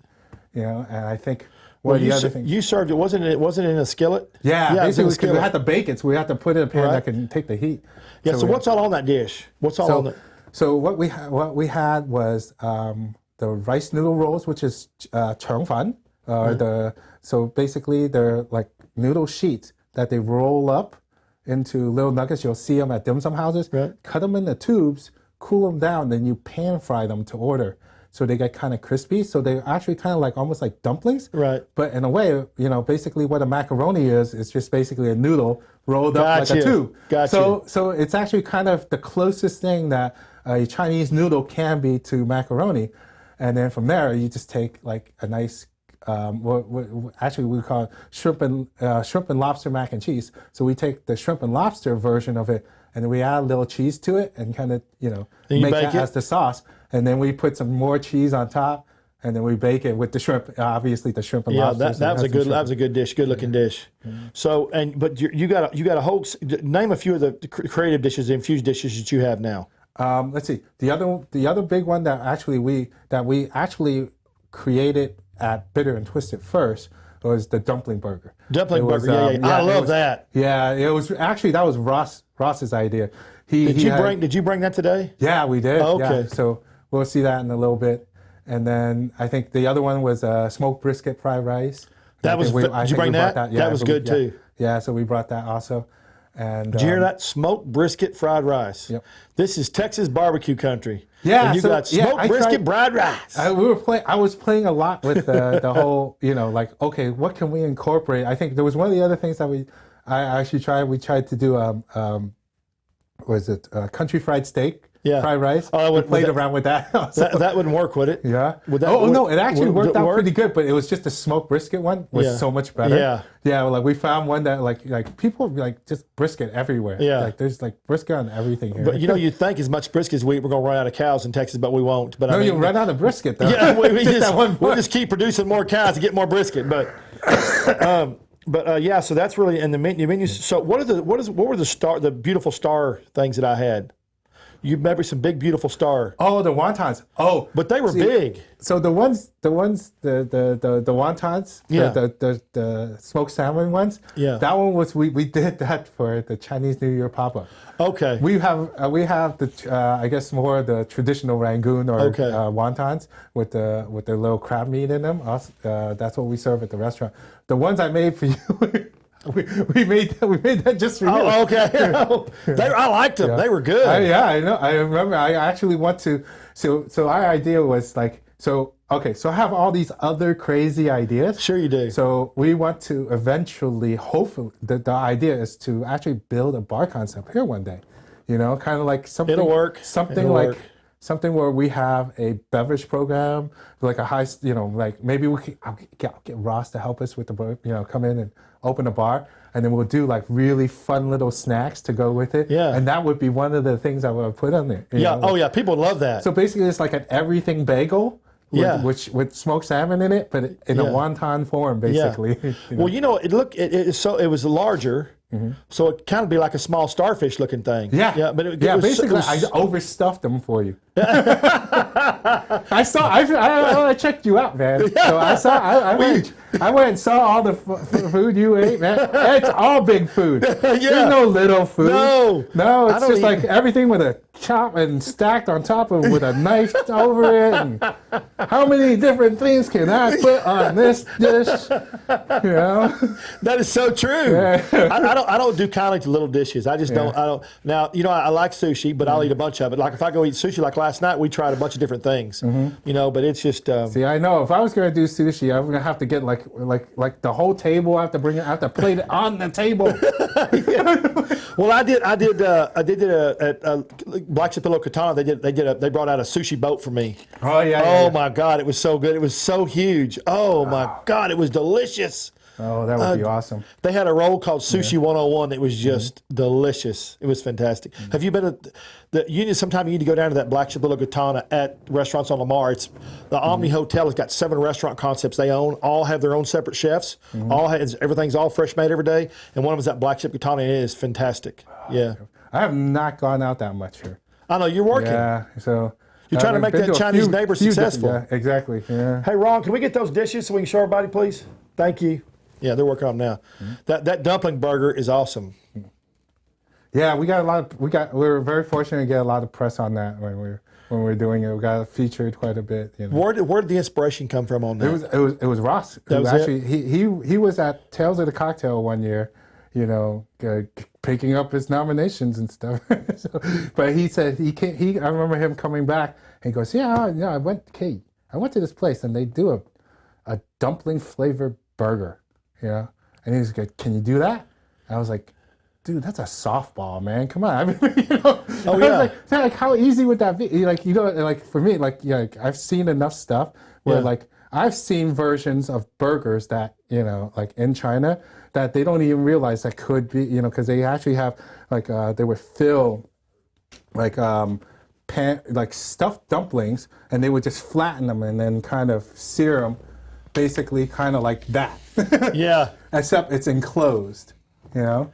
be, and I think one of the other things. You served it, wasn't it in a skillet? Yeah, it was in a basically, because we skillet. had to bake it, so we had to put it in a pan Right. that can take the heat. Yeah, so we- what's all on that dish? What's all on it? So what we had was the rice noodle rolls, which is cheng fan. So basically they're like noodle sheets that they roll up into little nuggets. You'll see them at dim sum houses. Right. Cut them into tubes, cool them down, then you pan fry them to order. So they get kind of crispy. So they're actually kind of like almost like dumplings. Right. But in a way, basically what a macaroni is just basically a noodle rolled up like a tube. Gotcha. So it's actually kind of the closest thing that a Chinese noodle can be to macaroni. And then from there, you just take like a nice, actually we call it shrimp and lobster mac and cheese. So we take the shrimp and lobster version of it, and then we add a little cheese to it and kind of, make that as the sauce. And then we put some more cheese on top, and then we bake it with the shrimp, obviously the shrimp and lobster. that was a good dish, good looking dish. So, but you got a whole, name a few of the creative dishes, the infused dishes that you have now. Let's see. The other big one that we actually created at Bitter and Twisted first was the Dumpling Burger. Dumpling Burger, I love that. Yeah, it was actually, that was Ross's idea. Did you bring that today? Yeah, we did. Oh, okay. Yeah. So we'll see that in a little bit. And then I think the other one was smoked brisket fried rice. Did you bring that? Yeah, that was good too. Yeah, so we brought that also. And did you hear that? Smoked brisket fried rice. Yep. This is Texas barbecue country. Yeah, and you got smoked brisket fried rice. I was playing a lot with the whole, like, okay, what can we incorporate? I think there was one of the other things that I actually tried. We tried to do country fried steak. Yeah. Fried rice. Oh, we played around with that. That wouldn't work, would it? Yeah. No, it actually worked out pretty good, but it was just the smoked brisket one was so much better. Yeah. Yeah, like we found one that like people like just brisket everywhere. Yeah. Like there's like brisket on everything here. But you'd think as much brisket as we eat, we're going to run out of cows in Texas, but we won't. But no, you'll run out of brisket though. Yeah, we'll just keep producing more cows to get more brisket. But so that's really in the menu. So what were the beautiful star things that I had? You remember some big beautiful star. Oh, the wontons. Oh, but they were big. So the wontons, Yeah. the smoked salmon ones. Yeah. That one was we did that for the Chinese New Year pop-up. Okay. We have the I guess more the traditional Rangoon or wontons with the little crab meat in them. That's what we serve at the restaurant. The ones I made for you. We made that just for you. Oh, okay. I liked them. Yeah. They were good. I know. I remember. I actually want to. So our idea was like so. Okay, so I have all these other crazy ideas. Sure, you do. So we want to eventually, hopefully, the idea is to actually build a bar concept here one day. Kind of like something. It'll work. Something where we have a beverage program, like a high, like maybe I'll get Ross to help us with the, come in and open a bar, and then we'll do like really fun little snacks to go with it. Yeah. And that would be one of the things I would put on there. Yeah. People would love that. So basically, it's like an everything bagel. With smoked salmon in it, but in a wonton form, basically. Yeah. Well, it was larger. Mm-hmm. So it kind of be like a small starfish looking thing. Yeah. But basically, I overstuffed them for you. I checked you out, man. So I went and saw all the food you ate, man. It's all big food. There's no little food. No, it's just like everything with a chop and stacked on top of with a knife over it. And how many different things can I put on this dish? That is so true. Yeah. I don't do kindly to little dishes. I just don't. I don't. Now I like sushi, but I'll eat a bunch of it. Like if I go eat sushi, like last night, we tried a bunch of different things. Mm-hmm. But it's just. See, I know if I was going to do sushi, I'm going to have to get like the whole table. I have to bring it. I have to plate it on the table. Well, I did at Black Chipilo Katana. They brought out a sushi boat for me. Oh yeah. My God, it was so good. It was so huge. Oh my God, it was delicious. Oh, that would be awesome. They had a roll called Sushi 101 that was just delicious. It was fantastic. Have you been at sometime you need to go down to that Black Ship Little Katana at restaurants on Lamar. It's the Omni Hotel has got 7 restaurant concepts they own. All have their own separate chefs. Everything's all fresh made every day. And one of them is that Black Ship Katana. It is fantastic. Yeah. I have not gone out that much here. I know you're working. Yeah, so you're trying to make that Chinese neighbor successful. Yeah, exactly. Yeah. Hey Ron, can we get those dishes so we can show everybody, please? Thank you. Yeah, they're working on them now. That dumpling burger is awesome. Yeah, we're very fortunate to get a lot of press on that when we're doing it. We got featured quite a bit. You know. Where did the inspiration come from on that? It was Ross. That was actually he was at Tales of the Cocktail one year, you know, picking up his nominations and stuff. But he said I remember him coming back and he goes, I went to this place and they do a dumpling flavored burger, you know, and he's like, can you do that? And I was like, dude, that's a softball, man. Come on. I mean, you know, I was like, how easy would that be? Like, you know, like for me, like, I've seen enough stuff where like I've seen versions of burgers that, you know, like in China that they don't even realize that could be, you know, because they actually have like they would fill like like stuffed dumplings and they would just flatten them and then kind of sear them, basically kind of like that. Yeah. Except it's enclosed, you know.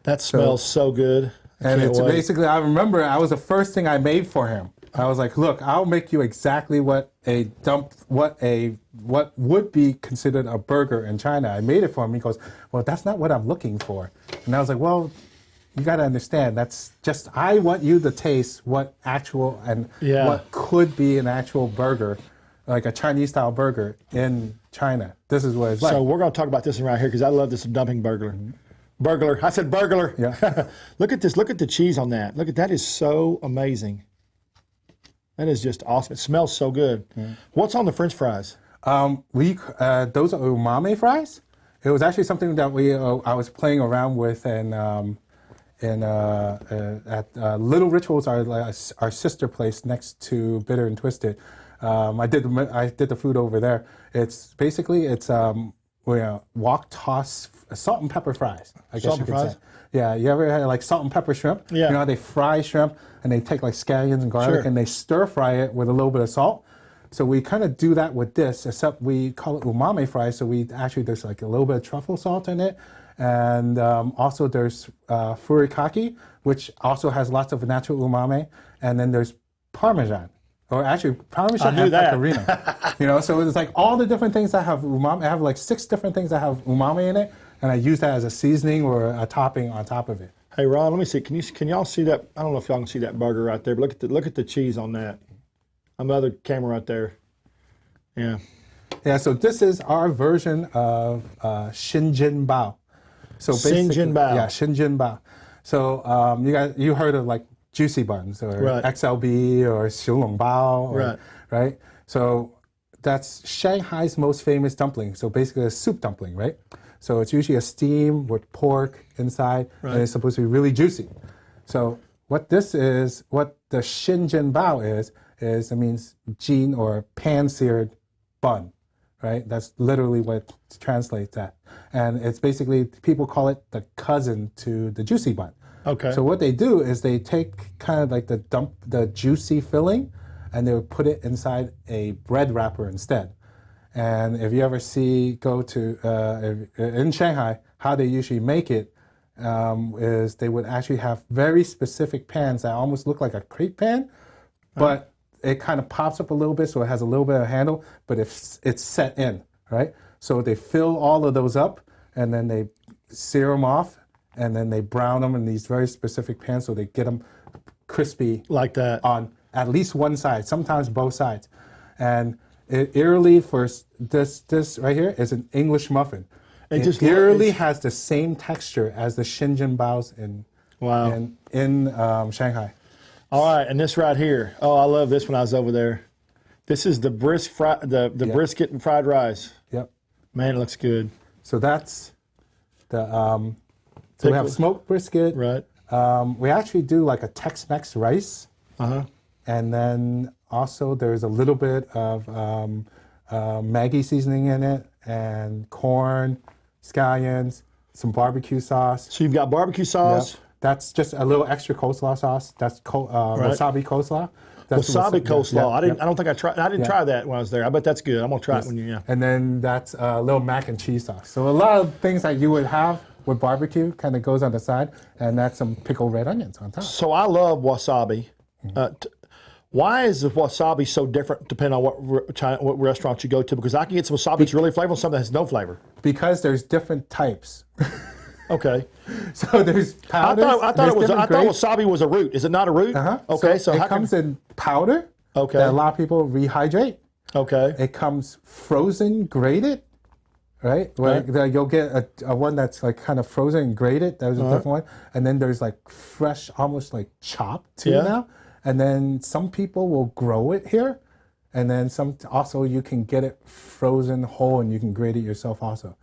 That smells so good. And it's basically, I remember I was the first thing I made for him. I was like, look, I'll make you exactly what would be considered a burger in China. I made it for him. He goes, well, that's not what I'm looking for. And I was like, well, you got to understand, that's just, I want you to taste what actual and what could be an actual burger, like a Chinese style burger in China. This is what it's like. So we're going to talk about this one right here because I love this dumpling burger. Burglar. I said burglar. Yeah. Look at this. Look at the cheese on that. Look at that. Is so amazing. That is just awesome. It smells so good. What's on the French fries? Those are umami fries. It was actually something that I was playing around with and at Little Rituals, our sister place next to Bitter and Twisted. I did the food over there. It's wok toss salt and pepper fries. I guess you could say. Yeah, you ever had like salt and pepper shrimp? Yeah. You know how they fry shrimp and they take like scallions and garlic and they stir fry it with a little bit of salt. So we kind of do that with this, except we call it umami fries. So there's like a little bit of truffle salt in it. And also there's furikake, which also has lots of natural umami. And then there's Parmesan. Or actually, Parmesan and pecorino. You know, so it's like all the different things that have umami. I have like 6 different things that have umami in it, and I use that as a seasoning or a topping on top of it. Hey Ron, let me see. Can y'all see that? I don't know if y'all can see that burger right there, but look at the cheese on that. On the other camera right there. Yeah. Yeah. So this is our version of Shin Jin Bao. So Shin Jin Bao. Yeah, Shin Jin Bao. So you heard of like juicy buns or XLB or Xiulong Bao, right? So that's Shanghai's most famous dumpling. So basically a soup dumpling, right? So it's usually a steam with pork inside, and it's supposed to be really juicy. So what the Shin Jin Bao is it means jin or pan-seared bun, right? That's literally what it translates at. And it's basically, people call it the cousin to the juicy bun. Okay. So what they do is they take kind of like the juicy filling and they would put it inside a bread wrapper instead. And if you ever in Shanghai, how they usually make it is they would actually have very specific pans that almost look like a crepe pan, but it kind of pops up a little bit, so it has a little bit of handle, but it's set in, right? So they fill all of those up, and then they sear them off, and then they brown them in these very specific pans so they get them crispy like that on at least one side, sometimes both sides. And it eerily, for this right here is an English muffin. It just eerily has the same texture as the Shin Jin Baos in Shanghai. All right, and this right here. Oh, I love this when I was over there. This is the brisket and fried rice. Yep. Man, it looks good. So that's the so we have smoked brisket. Right. We actually do like a Tex-Mex rice. And then also there's a little bit of Maggi seasoning in it and corn scallions, some barbecue sauce. So you've got barbecue sauce. Yep. That's just a little extra coleslaw sauce. That's wasabi coleslaw. That's Wasabi coleslaw. Yeah, I don't think I tried. I didn't try that when I was there. I bet that's good. I'm gonna try it when you. Yeah. And then that's a little mac and cheese sauce. So a lot of things that you would have with barbecue kind of goes on the side, and that's some pickled red onions on top. So I love wasabi. Why is the wasabi so different depending on what restaurant you go to? Because I can get some wasabi that's really flavorful, some that has no flavor. Because there's different types. Okay. So there's powders. I thought wasabi was a root. Is it not a root? Okay. So it comes in powder. Okay. That a lot of people rehydrate. Okay. It comes frozen, grated. Right? Where you'll get a one that's like kind of frozen and grated. That was a different one. And then there's like fresh, almost like chopped too now. And then some people will grow it here. And then also you can get it frozen whole and you can grate it yourself also.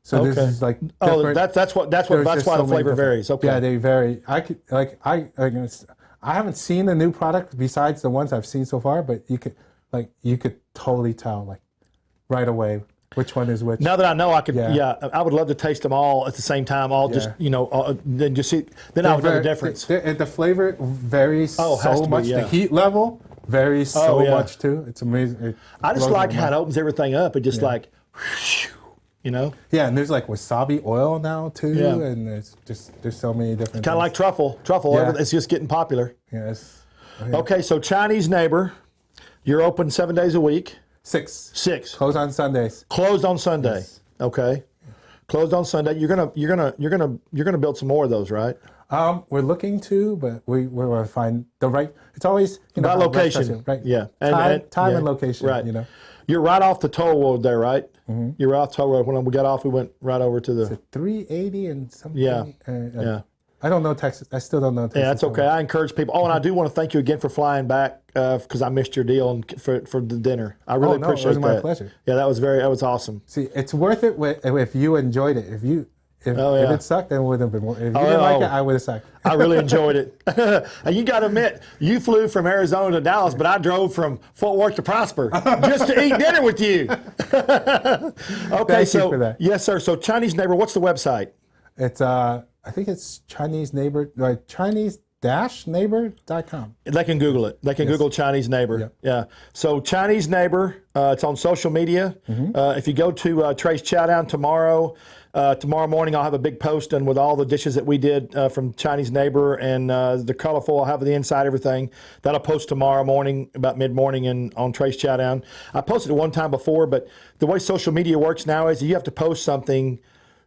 So this is like that's why the flavor varies. Okay. Yeah, they vary. I haven't seen a new product besides the ones I've seen so far, but you could totally tell like right away which one is which. Now that I know, I could. Yeah, I would love to taste them all at the same time. Just then just see. Then I would know the difference. The flavor varies so much. Yeah. The heat level varies so much too. It's amazing. I just like how it opens everything up. It just like, you know. Yeah, and there's like wasabi oil now too, and there's so many different. Kind of like truffle. It's just getting popular. Yes. Okay, so Chinese Neighbor, you're open 7 days a week. Six. Closed on Sundays. Closed on Sunday. Yes. Okay. Closed on Sunday. You're gonna build some more of those, right? We're looking to, but we're going to find the right. It's always about location, right? Yeah, time and location. Right. You know, you're right off the toll road there, right? Mm-hmm. You're right off the toll road. When we got off, we went right over to the. Is it 380 and something? Yeah. I don't know Texas. I still don't know Texas. Yeah, that's okay. I encourage people. Oh, and I do want to thank you again for flying back because I missed your deal and for the dinner. I really appreciate that. It was my pleasure. Yeah, that was awesome. See, it's worth it if you enjoyed it. If it sucked, then it would have been more. If you didn't like it, I would have sucked. I really enjoyed it. And you got to admit, you flew from Arizona to Dallas, but I drove from Fort Worth to Prosper just to eat dinner with you. Okay, Thank you for that. Yes, sir. So Chinese Neighbor, what's the website? It's I think it's Chinese Neighbor, like Chinese-neighbor.com. They can Google it. They can Google Chinese Neighbor. Yep. Yeah. So Chinese Neighbor, it's on social media. Mm-hmm. If you go to Trey's Chowdown tomorrow morning, I'll have a big post and with all the dishes that we did from Chinese Neighbor and the colorful. I'll have the inside, everything. That'll post tomorrow morning, about mid-morning on Trey's Chowdown. I posted it one time before, but the way social media works now is you have to post something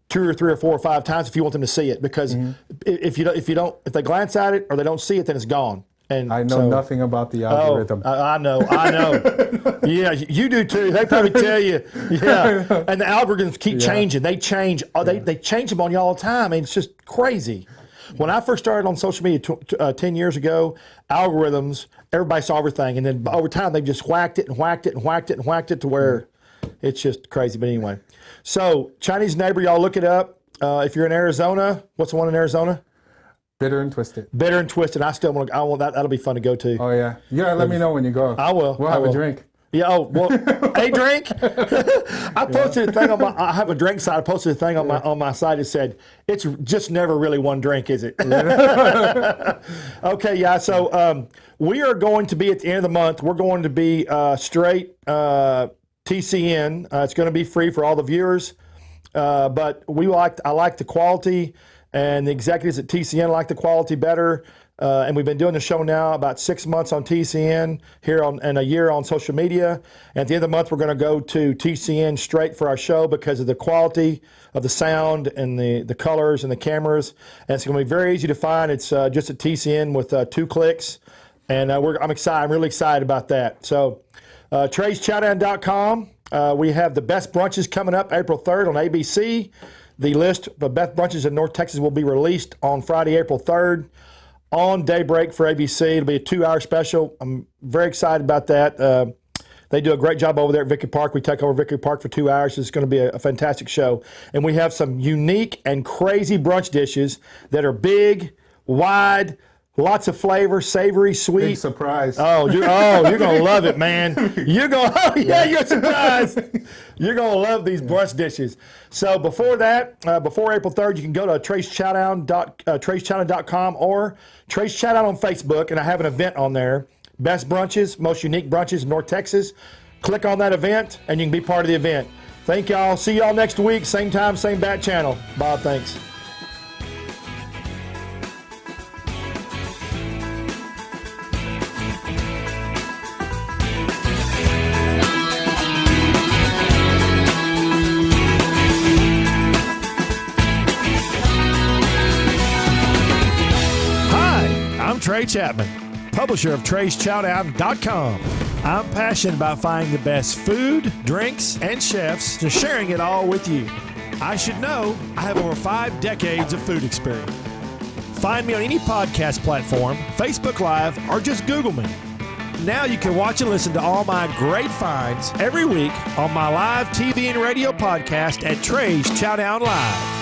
2 or 3 or 4 or 5 times if you want them to see it, because if they glance at it or they don't see it, then it's gone. And I know nothing about the algorithm. I know. Yeah, you do too. They probably tell you. Yeah, and the algorithms keep changing. They change. They change them on you all the time. I mean, it's just crazy. When I first started on social media 10 years ago, algorithms, everybody saw everything, and then over time they just whacked it and whacked it and whacked it and whacked it to where it's just crazy. But anyway. So, Chinese Neighbor, y'all look it up. If you're in Arizona, what's the one in Arizona? Bitter and Twisted. Bitter and Twisted. I want that. That'll be fun to go to. Oh, yeah. You gotta let me know when you go. I will. We'll have a drink. Yeah, a drink? I posted a thing I have a drink site. I posted a thing on my site that said, it's just never really one drink, is it? Okay, yeah. So, we are going to be at the end of the month, we're going to be straight TCN. It's going to be free for all the viewers, but I like the quality, and the executives at TCN like the quality better. And we've been doing the show now about 6 months on TCN and a year on social media. And at the end of the month, we're going to go to TCN straight for our show because of the quality of the sound and the colors and the cameras. And it's going to be very easy to find. It's just at TCN with 2 clicks, and I'm excited. I'm really excited about that. So. Trey'sChowdown.com. We have the best brunches coming up April 3rd on ABC. The list of the best brunches in North Texas will be released on Friday, April 3rd on Daybreak for ABC. It'll be a 2-hour special. I'm very excited about that. They do a great job over there at Victory Park. We take over Victory Park for 2 hours. It's going to be a fantastic show. And we have some unique and crazy brunch dishes that are big, wide, Lots of flavor, savory, Big sweet. surprise. You're gonna love it, man. You're surprised. You're gonna love these brunch dishes. So before that, before April 3rd, you can go to tracechowdown.com or Trace Chowdown on Facebook, and I have an event on there. Best brunches, most unique brunches in North Texas. Click on that event, and you can be part of the event. Thank y'all. See y'all next week, same time, same bat channel. Bob, thanks. I'm Trey Chapman, publisher of Trey'sChowdown.com. I'm passionate about finding the best food, drinks, and chefs and sharing it all with you. I should know I have over 5 decades of food experience. Find me on any podcast platform, Facebook Live, or just Google me. Now you can watch and listen to all my great finds every week on my live TV and radio podcast at Trey's Chowdown Live.